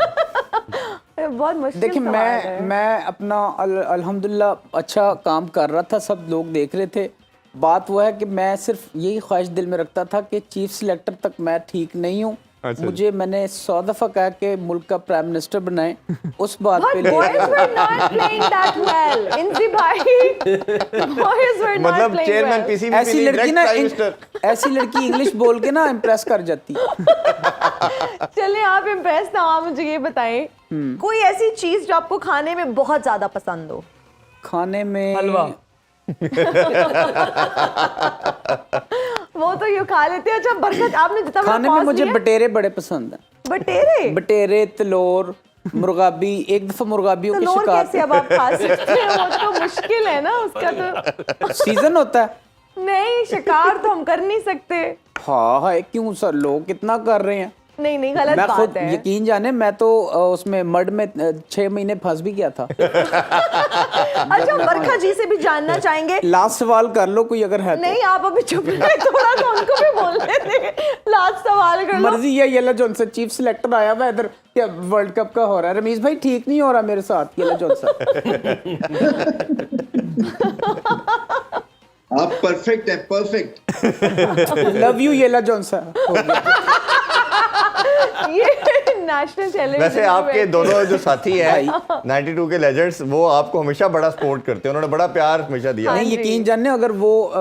बहुत मुश्किल देखिए सवाल है। मैं अपना अल्हम्दुलिल्लाह अच्छा काम कर रहा था, सब लोग देख रहे थे। बात वो है कि मैं सिर्फ यही ख्वाहिश दिल में रखता था कि चीफ सिलेक्टर तक मैं ठीक नहीं हूँ। अच्छा। मुझे मैंने 100 दफ़ा कहा कि मुल्क का प्राइम मिनिस्टर बनाएं, उस बात पे Boys were not playing that well. इंजी भाई, boys were not मतलब playing चेयरमैन well. पीसीबी ऐसी भी लड़की नहीं, ना डायरेक्ट प्राइम मिनिस्टर। ऐसी लड़की इंग्लिश बोल के ना इम्प्रेस कर जाती है। चलिए आप इम्प्रेस ना हो, मुझे ये बताएं कोई ऐसी चीज जो आपको खाने में बहुत ज्यादा पसंद हो? खाने में हलवा। वो तो यूँ खा लेते हैं। अच्छा बरकत, आपने जितना खाने में मुझे बटेरे बड़े पसंद हैं। बटेरे बटेरे, तलोर, मुर्गाबी। एक दफा मुर्गाबियों की तलोर शिकार कैसे अब आप खा सकते हैं? वो तो मुश्किल है ना, उसका तो सीजन होता है। नहीं, शिकार तो हम कर नहीं सकते। हाँ है, क्यों सर, लोग कितना कर रहे हैं। नहीं नहीं, गलत मैं बात खुद है। यकीन जाने, मैं तो उसमें मड में 6 महीने फंस भी गया था। अच्छा बरखा जी से भी जानना चाहेंगे। लास्ट सवाल कर लो कोई अगर है तो। नहीं आप अभी चुप रहे, थोड़ा सा उनको भी बोलने दे। लास्ट सवाल कर लो। मर्जी है, ये लो जोन से चीफ सिलेक्टर आया हुआ इधर, क्या वर्ल्ड कप का हो रहा है। रमीज भाई ठीक नहीं हो रहा मेरे साथ, ये लो जोन सा। आप परफेक्ट है, परफेक्ट। लव यू ये लो जोन सा। हो गया। ये नेशनल टेलीविजन वैसे आपके दोनों जो साथी हैं 92 के लेजेंड्स, वो आपको हमेशा बड़ा सपोर्ट करते हैं, उन्होंने बड़ा प्यार हमेशा दिया। नहीं यकीन जाने, अगर वो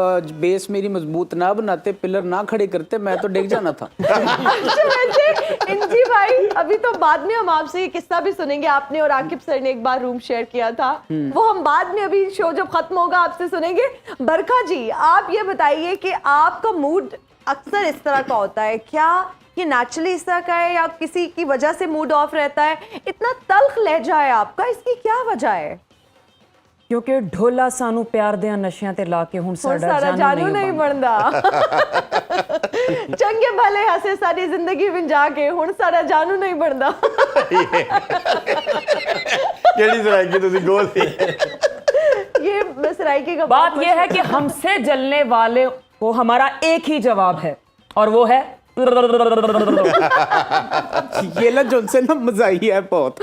बेस मेरी मजबूत ना बनाते, पिलर ना खड़े करते, मैं तो डिग जाना था। अच्छा वैसे इंजी भाई, अभी तो बाद में हम आपसे ये किस्सा भी सुनेंगे। आपने और आकिब सर ने एक बार रूम शेयर किया था, वो हम बाद में, अभी शो जब खत्म होगा आपसे सुनेंगे। बरखा जी आप ये बताइए कि आपका मूड अक्सर इस तरह का होता है, क्या ये नेचुरली इस तरह का है या किसी की वजह से मूड ऑफ रहता है? इतना तल्ख लहजा है आपका, इसकी क्या वजह है? क्योंकि ढोला सानू प्यार दिया नशियां ते ला के हुण सारा जानू नहीं बनदा। चंगे भले हसे सारी जिंदगी में जाके हुण सारा जानू नहीं बनदा। केड़ी सराइकी तुसी गोल थी। ये सराइकी का बात यह है कि हमसे जलने वाले को हमारा एक ही जवाब है, और वो है ये ला जोन से ना मजा ही है बहुत।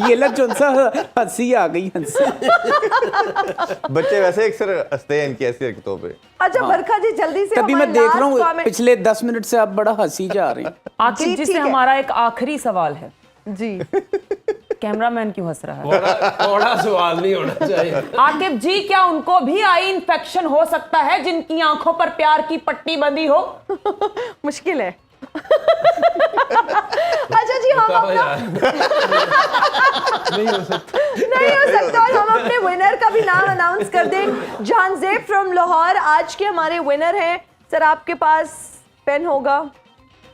ये ला जोन सा हंसी आ गई, हंसी। बच्चे वैसे अक्सर हंसते हैं इनकी ऐसी हरकतों पे। अच्छा बरखा जी जल्दी से तभी मैं हमारे देख रहा last हूँ comment- पिछले 10 मिनट से आप बड़ा हंसी जा रहे हैं। आकिब जी, जी ठीक से है। हमारा एक आखिरी सवाल है। जी कैमरामैन क्यों हंस रहा है? थोड़ा सवाल नहीं होना चाहिए। आकिब जी, क्या उनको भी आई इन्फेक्शन हो सकता है जिनकी आंखों पर प्यार की पट्टी बंधी हो? मुश्किल है। अच्छा जी हम अपना नहीं हो सकता और हम अपने विनर का भी नाम अनाउंस कर दें। जहांजेब फ्रॉम लाहौर आज के हमारे विनर हैं। सर आपके पास पेन होगा,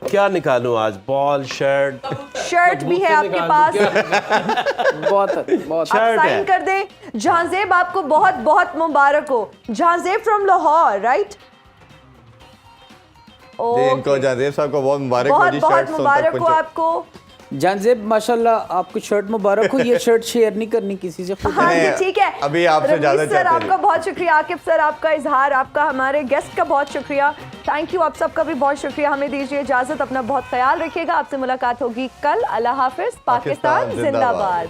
क्या निकालूं आज? बॉल, शर्ट भी है आपके पास, बहुत बहुत आप शर्ट साइन है। कर दें। जहांजेब आपको बहुत बहुत मुबारक हो। Jahanzeb from Lahore, right? जी, इनको जहांजेब साहब को बहुत मुबारक हो बहुत जी, बहुत शर्ट्स उन तक मुबारक हो पहुंचे। आपको। जानजेब माशाल्लाह आपको शर्ट मुबारक हो। ये शर्ट शेयर नहीं करनी किसी से, खुद हाँ जी नहीं, ठीक है। अभी आपसे रमीज इजाजत सर चाहते आपका हैं। बहुत शुक्रिया, आकिब सर आपका इजहार, आपका हमारे गेस्ट का बहुत शुक्रिया, थैंक यू। आप सबका भी बहुत शुक्रिया। हमें दीजिए इजाजत, अपना बहुत ख्याल रखिएगा। आपसे मुलाकात होगी कल। अल्लाह हाफिज। पाकिस्तान जिंदाबाद।